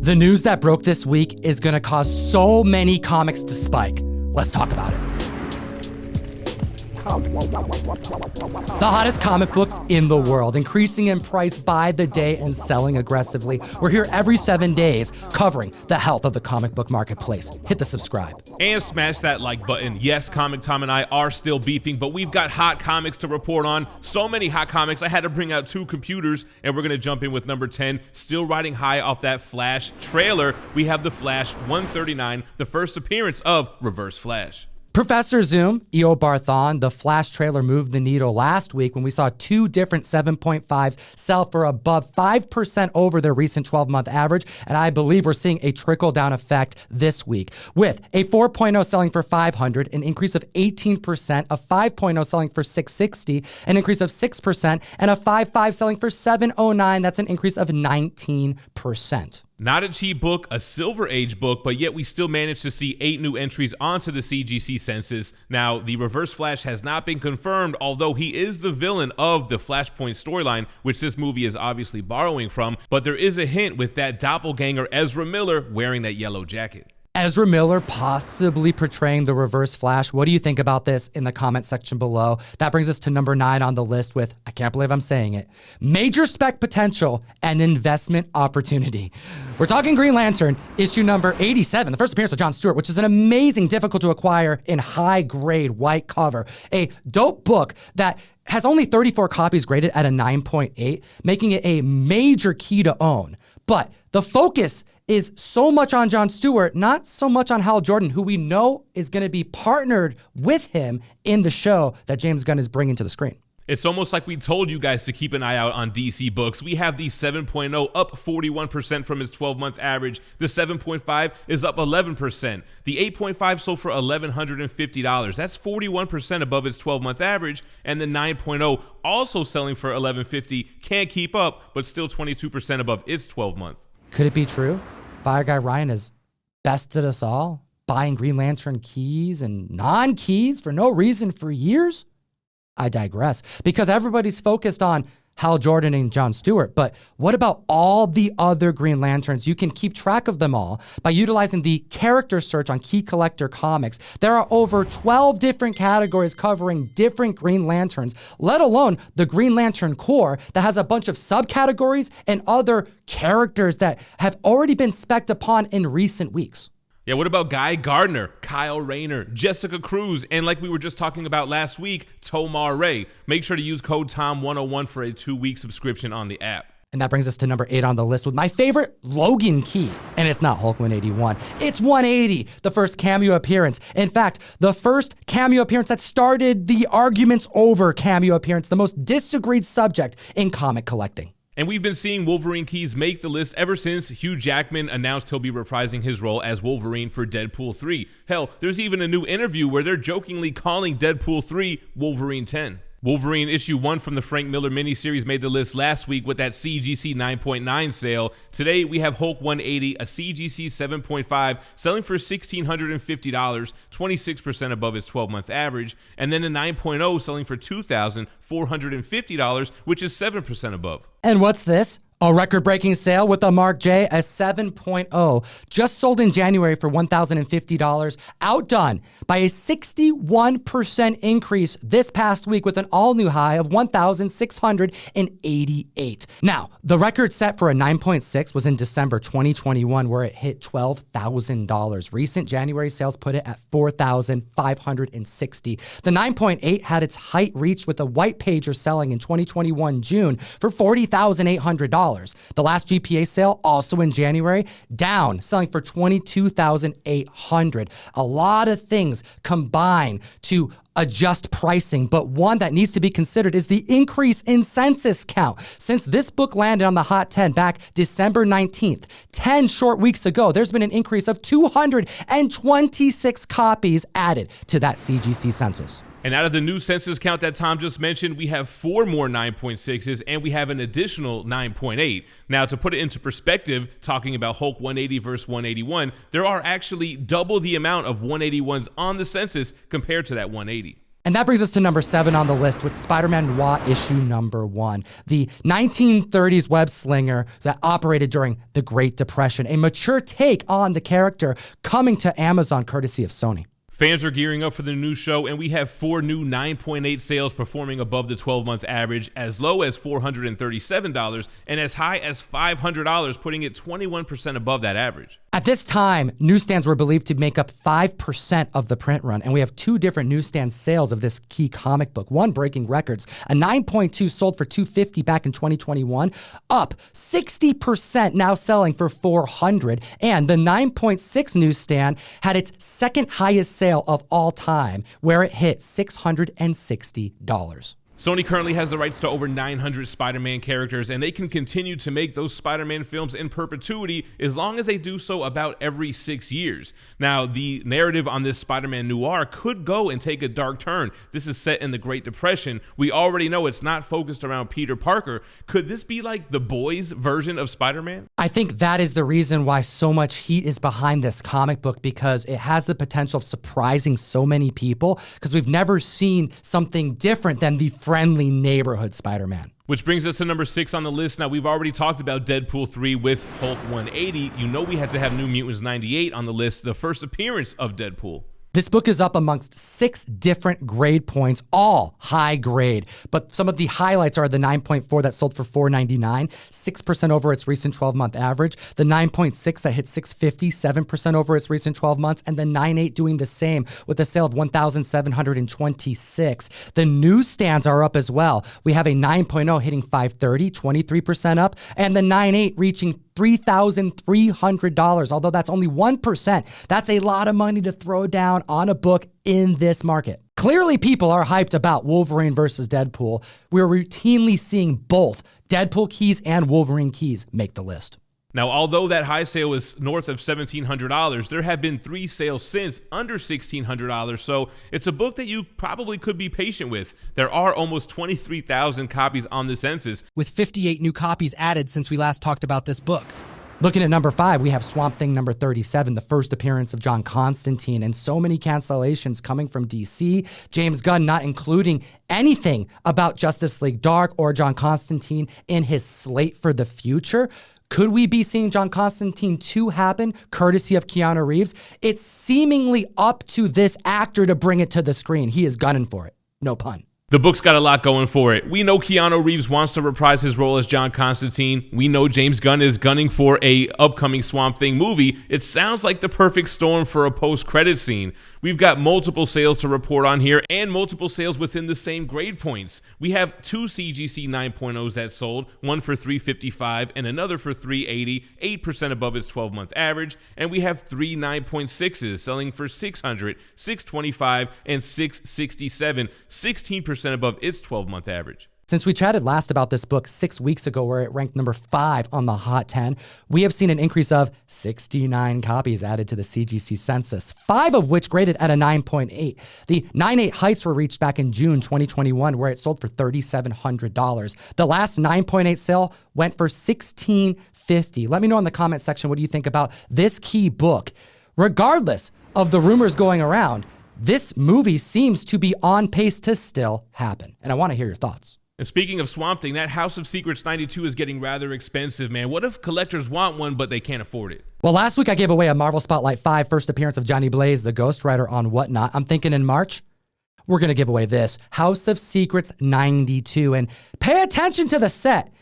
The news that broke this week is gonna cause so many comics to spike. Let's talk about it. The hottest comic books in the world, increasing in price by the day and selling aggressively. We're here every 7 days covering the health of the comic book marketplace. Hit the subscribe. And smash that like button. Yes, Comic Tom and I are still beefing, but we've got hot comics to report on. So many hot comics, I had to bring out 2 computers, and we're gonna jump in with number 10. Still riding high off that Flash trailer. We have the Flash 139, the first appearance of Reverse Flash. Professor Zoom, E.O. Barthon, the Flash trailer moved the needle last week when we saw 2 different 7.5s sell for above 5% over their recent 12-month average, and I believe we're seeing a trickle-down effect this week, with a 4.0 selling for $500, an increase of 18%, a 5.0 selling for $660, an increase of 6%, and a 5.5 selling for $709. That's an increase of 19%. Not a cheap book, a Silver Age book, but yet we still managed to see 8 new entries onto the CGC census. Now, the Reverse Flash has not been confirmed, although he is the villain of the Flashpoint storyline, which this movie is obviously borrowing from, but there is a hint with that doppelganger Ezra Miller wearing that yellow jacket. Ezra Miller possibly portraying the Reverse Flash. What do you think about this in the comment section below? That brings us to number 9 on the list with, I can't believe I'm saying it, major spec potential and investment opportunity. We're talking Green Lantern, issue number 87, the first appearance of John Stewart, which is an amazing, difficult to acquire in high grade white cover. A dope book that has only 34 copies graded at a 9.8, making it a major key to own. But the focus is so much on John Stewart, not so much on Hal Jordan, who we know is going to be partnered with him in the show that James Gunn is bringing to the screen. It's almost like we told you guys to keep an eye out on DC books. We have the 7.0 up 41% from its 12-month average. The 7.5 is up 11%. The 8.5 sold for $1,150. That's 41% above its 12-month average. And the 9.0 also selling for $1,150. Can't keep up, but still 22% above its 12-month. Could it be true? Fire Guy Ryan has bested us all, buying Green Lantern keys and non-keys for no reason for years? I digress, because everybody's focused on Hal Jordan and John Stewart, but what about all the other Green Lanterns? You can keep track of them all by utilizing the character search on Key Collector Comics. There are over 12 different categories covering different Green Lanterns, let alone the Green Lantern Corps that has a bunch of subcategories and other characters that have already been spec'd upon in recent weeks. Yeah, what about Guy Gardner, Kyle Rayner, Jessica Cruz, and like we were just talking about last week, Tomar Ray. Make sure to use code TOM101 for a 2-week subscription on the app. And that brings us to number 8 on the list with my favorite Logan key. And it's not Hulk 181. It's 180, the first cameo appearance. In fact, the first cameo appearance that started the arguments over cameo appearance, the most disagreed subject in comic collecting. And we've been seeing Wolverine keys make the list ever since Hugh Jackman announced he'll be reprising his role as Wolverine for Deadpool 3. Hell, there's even a new interview where they're jokingly calling Deadpool 3 Wolverine 10. Wolverine issue 1 from the Frank Miller miniseries made the list last week with that CGC 9.9 sale. Today we have Hulk 180, a CGC 7.5, selling for $1,650, 26% above its 12-month average, and then a 9.0 selling for $2,450, which is 7% above. And what's this? A record-breaking sale with a Mark J, a 7.0, just sold in January for $1,050, outdone by a 61% increase this past week with an all-new high of $1,688. Now, the record set for a 9.6 was in December 2021, where it hit $12,000. Recent January sales put it at $4,560. The 9.8 had its height reached with a white pager selling in 2021 June for $40,800. The last GPA sale, also in January, down, selling for $22,800. A lot of things combine to adjust pricing, but one that needs to be considered is the increase in census count. Since this book landed on the Hot 10 back December 19th, 10 short weeks ago, there's been an increase of 226 copies added to that CGC census. And out of the new census count that Tom just mentioned, we have 4 more 9.6s and we have an additional 9.8. Now, to put it into perspective, talking about Hulk 180 versus 181, there are actually double the amount of 181s on the census compared to that 180. And that brings us to number 7 on the list with SpiderMan Noir issue number 1, the 1930s web slinger that operated during the Great Depression, a mature take on the character coming to Amazon courtesy of Sony. Fans are gearing up for the new show, and we have 4 new 9.8 sales performing above the 12-month average, as low as $437 and as high as $500, putting it 21% above that average. At this time, newsstands were believed to make up 5% of the print run, and we have 2 different newsstand sales of this key comic book. One breaking records, a 9.2 sold for $250 back in 2021, up 60% now selling for $400, and the 9.6 newsstand had its second highest sale of all time, where it hit $660. Sony currently has the rights to over 900 Spider-Man characters, and they can continue to make those Spider-Man films in perpetuity as long as they do so about every 6 years. Now, the narrative on this Spider-Man Noir could go and take a dark turn. This is set in the Great Depression. We already know it's not focused around Peter Parker. Could this be like the boys' version of Spider-Man? I think that is the reason why so much heat is behind this comic book, because it has the potential of surprising so many people, because we've never seen something different than the friendly neighborhood Spider-Man. Which brings us to number 6 on the list. Now, we've already talked about Deadpool 3 with Hulk 180. You know we had to have New Mutants 98 on the list, the first appearance of Deadpool. This book is up amongst 6 different grade points, all high grade. But some of the highlights are the 9.4 that sold for $499, 6% over its recent 12-month average, the 9.6 that hit $650, 7% over its recent 12 months, and the 9.8 doing the same with a sale of $1,726. The newsstands are up as well. We have a 9.0 hitting $530, 23% up, and the 9.8 reaching $3,300, although that's only 1%. That's a lot of money to throw down on a book in this market. Clearly, people are hyped about Wolverine versus Deadpool. We're routinely seeing both Deadpool keys and Wolverine keys make the list. Now, although that high sale is north of $1,700, there have been 3 sales since under $1,600, so it's a book that you probably could be patient with. There are almost 23,000 copies on the census, with 58 new copies added since we last talked about this book. Looking at number 5, we have Swamp Thing number 37, the first appearance of John Constantine, and so many cancellations coming from DC. James Gunn not including anything about Justice League Dark or John Constantine in his slate for the future. Could we be seeing John Constantine 2 happen, courtesy of Keanu Reeves? It's seemingly up to this actor to bring it to the screen. He is gunning for it. No pun. The book's got a lot going for it. We know Keanu Reeves wants to reprise his role as John Constantine. We know James Gunn is gunning for a upcoming Swamp Thing movie. It sounds like the perfect storm for a post-credit scene. We've got multiple sales to report on here and multiple sales within the same grade points. We have 2 CGC 9.0s that sold, one for $355 and another for $380, 8% above its 12-month average. And we have 3 9.6s selling for $600, $625, and $667, 16% above its 12-month average. Since we chatted last about this book 6 weeks ago, where it ranked number 5 on the Hot 10, we have seen an increase of 69 copies added to the CGC census, 5 of which graded at a 9.8. The 9.8 heights were reached back in June 2021, where it sold for $3,700. The last 9.8 sale went for $1,650. Let me know in the comment section what do you think about this key book. Regardless of the rumors going around, this movie seems to be on pace to still happen, and I want to hear your thoughts. And speaking of Swamp Thing, that House of Secrets 92 is getting rather expensive, man. What if collectors want one, but they can't afford it? Well, last week I gave away a Marvel Spotlight 5 first appearance of Johnny Blaze, the Ghost Rider on Whatnot. I'm thinking in March, we're going to give away this House of Secrets 92. And pay attention to the set.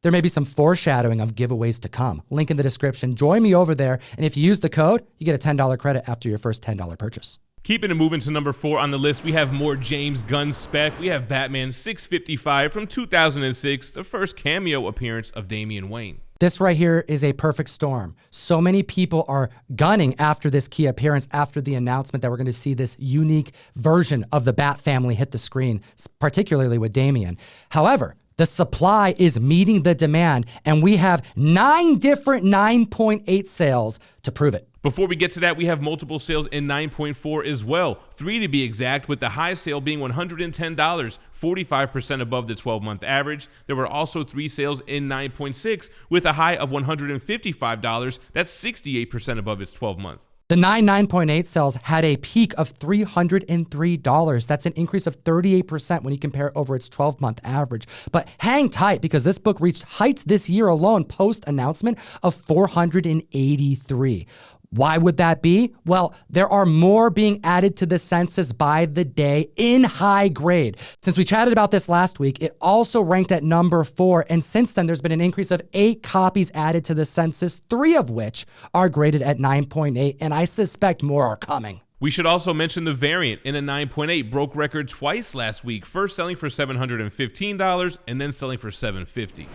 There may be some foreshadowing of giveaways to come. Link in the description. Join me over there. And if you use the code, you get a $10 credit after your first $10 purchase. Keeping it moving to number 4 on the list, we have more James Gunn spec. We have Batman 655 from 2006, the first cameo appearance of Damian Wayne. This right here is a perfect storm. So many people are gunning after this key appearance, after the announcement that we're going to see this unique version of the Bat family hit the screen, particularly with Damian. However, the supply is meeting the demand, and we have 9 different 9.8 sales to prove it. Before we get to that, we have multiple sales in 9.4 as well. 3 to be exact, with the high sale being $110, 45% above the 12-month average. There were also 3 sales in 9.6 with a high of $155. That's 68% above its 12-month. The 9.8 sales had a peak of $303. That's an increase of 38% when you compare it over its 12-month average. But hang tight, because this book reached heights this year alone post-announcement of 483. Why would that be? Well, there are more being added to the census by the day in high grade. Since we chatted about this last week, it also ranked at number 4, and since then there's been an increase of 8 copies added to the census, 3 of which are graded at 9.8, and I suspect more are coming. We should also mention the variant in a 9.8 broke record twice last week, first selling for $715 and then selling for $750.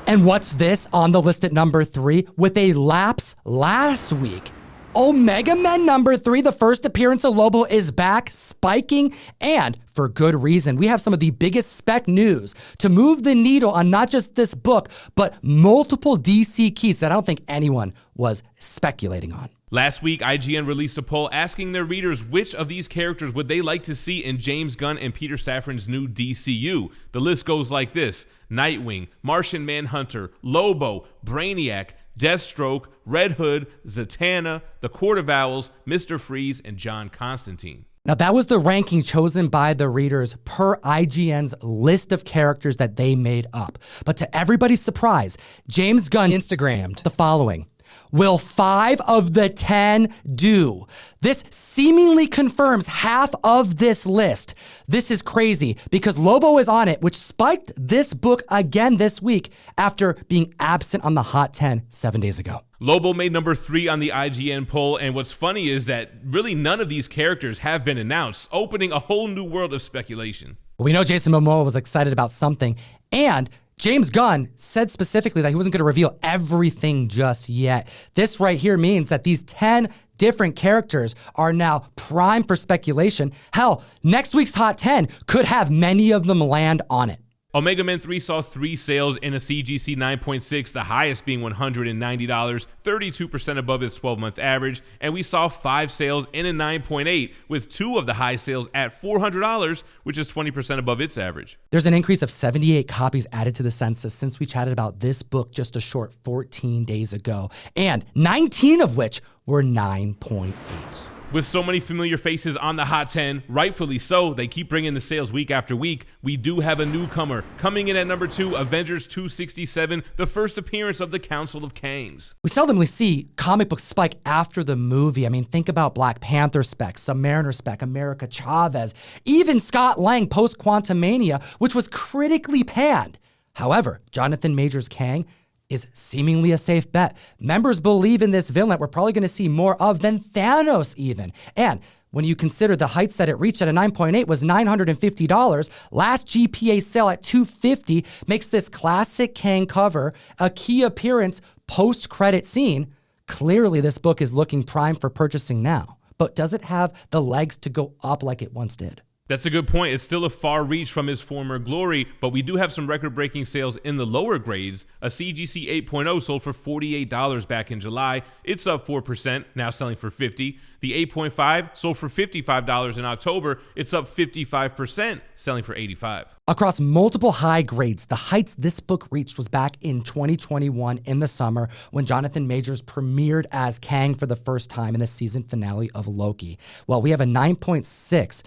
And what's this on the list at number 3 with a lapse last week? Omega Men number 3, the first appearance of Lobo, is back, spiking, and for good reason. We have some of the biggest spec news to move the needle on not just this book, but multiple DC keys that I don't think anyone was speculating on. Last week, IGN released a poll asking their readers which of these characters would they like to see in James Gunn and Peter Safran's new DCU. The list goes like this: Nightwing, Martian Manhunter, Lobo, Brainiac, Deathstroke, Red Hood, Zatanna, the Court of Owls, Mr. Freeze, and John Constantine. Now, that was the ranking chosen by the readers per IGN's list of characters that they made up. But to everybody's surprise, James Gunn Instagrammed the following: will 5 of the 10 do? This seemingly confirms half of this list. This is crazy because Lobo is on it, which spiked this book again this week after being absent on the Hot 10 7 days ago. Lobo made number 3 on the IGN poll, and what's funny is that really none of these characters have been announced, opening a whole new world of speculation. We know Jason Momoa was excited about something, and James Gunn said specifically that he wasn't going to reveal everything just yet. This right here means that these 10 different characters are now prime for speculation. Hell, next week's Hot 10 could have many of them land on it. Omega Men 3 saw 3 sales in a CGC 9.6, the highest being $190, 32% above its 12-month average, and we saw 5 sales in a 9.8, with 2 of the high sales at $400, which is 20% above its average. There's an increase of 78 copies added to the census since we chatted about this book just a short 14 days ago, and 19 of which were 9.8. With so many familiar faces on the Hot 10, rightfully so, they keep bringing the sales week after week. We do have a newcomer. Coming in at number 2, Avengers 267, the first appearance of the Council of Kangs. We seldomly see comic book spike after the movie. I mean, think about Black Panther spec, Submariner spec, America Chavez, even Scott Lang post-Quantumania, which was critically panned. However, Jonathan Majors Kang is seemingly a safe bet. Members believe in this villain that we're probably going to see more of than Thanos even. And when you consider the heights that it reached at a 9.8 was $950, last GPA sale at $250 makes this classic Kang cover a key appearance post-credit scene. Clearly, this book is looking prime for purchasing now. But does it have the legs to go up like it once did? That's a good point. It's still a far reach from his former glory, but we do have some record-breaking sales in the lower grades. A CGC 8.0 sold for $48 back in July. It's up 4%, now selling for $50. The 8.5 sold for $55 in October. It's up 55%, selling for $85. Across multiple high grades, the heights this book reached was back in 2021 in the summer when Jonathan Majors premiered as Kang for the first time in the season finale of Loki. Well, we have a 9.6.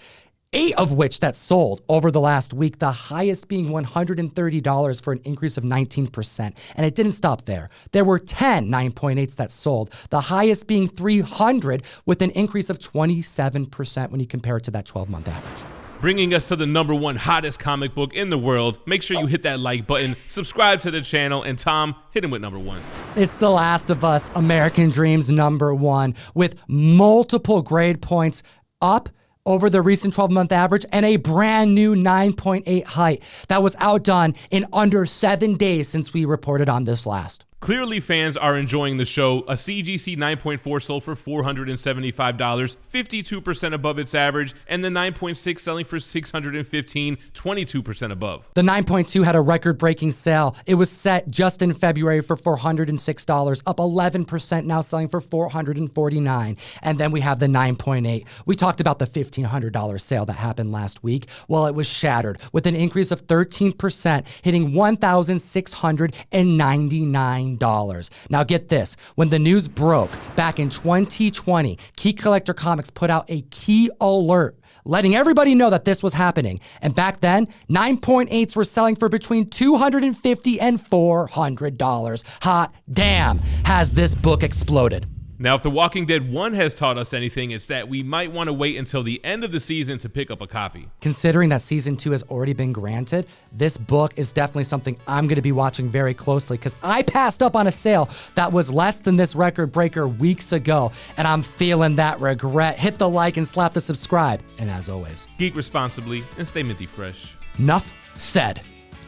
8 of which that sold over the last week, the highest being $130 for an increase of 19%. And it didn't stop there. There were 10 9.8s that sold, the highest being $300 with an increase of 27% when you compare it to that 12-month average. Bringing us to the number 1 hottest comic book in the world. Make sure you hit that like button, subscribe to the channel, and Tom, hit him with number 1. It's The Last of Us, American Dreams number 1, with multiple grade points up over the recent 12-month average and a brand new 9.8 height that was outdone in under 7 days since we reported on this last. Clearly, fans are enjoying the show. A CGC 9.4 sold for $475, 52% above its average, and the 9.6 selling for $615, 22% above. The 9.2 had a record-breaking sale. It was set just in February for $406, up 11%, now selling for $449. And then we have the 9.8. We talked about the $1,500 sale that happened last week. Well, it was shattered with an increase of 13%, hitting $1,699. $2,000. Now get this, when the news broke back in 2020, Key Collector Comics put out a key alert letting everybody know that this was happening. And back then, 9.8s were selling for between $250 and $400. Hot damn, has this book exploded. Now, if The Walking Dead 1 has taught us anything, it's that we might want to wait until the end of the season to pick up a copy. Considering that season 2 has already been granted, this book is definitely something I'm going to be watching very closely because I passed up on a sale that was less than this record breaker weeks ago, and I'm feeling that regret. Hit the like and slap the subscribe. And as always, geek responsibly and stay minty fresh. Enough said.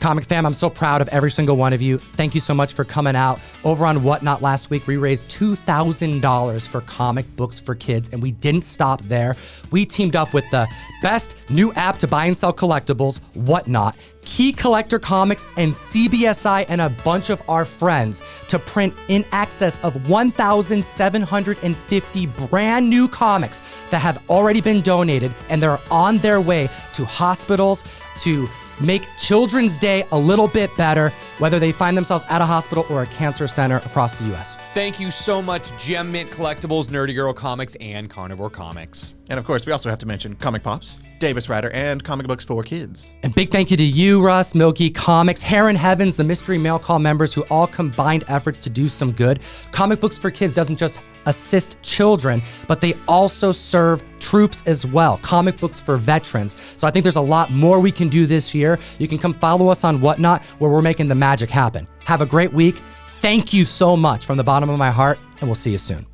Comic fam, I'm so proud of every single one of you. Thank you so much for coming out. Over on Whatnot last week, we raised $2,000 for comic books for kids, and we didn't stop there. We teamed up with the best new app to buy and sell collectibles, Whatnot, Key Collector Comics, and CBSI, and a bunch of our friends to print in excess of 1,750 brand new comics that have already been donated, and they're on their way to hospitals to make Children's Day a little bit better, whether they find themselves at a hospital or a cancer center across the U.S. Thank you so much, Gem Mint Collectibles, Nerdy Girl Comics, and Carnivore Comics. And of course, we also have to mention Comic Pops, Davis Rider, and Comic Books for Kids. And big thank you to you, Russ, Milky, Comics, Heron Heavens, the Mystery Mail Call members who all combined efforts to do some good. Comic Books for Kids doesn't just assist children, but they also serve troops as well. Comic books for veterans. So I think there's a lot more we can do this year. You can come follow us on Whatnot, where we're making the magic happen. Have a great week. Thank you so much from the bottom of my heart, and we'll see you soon.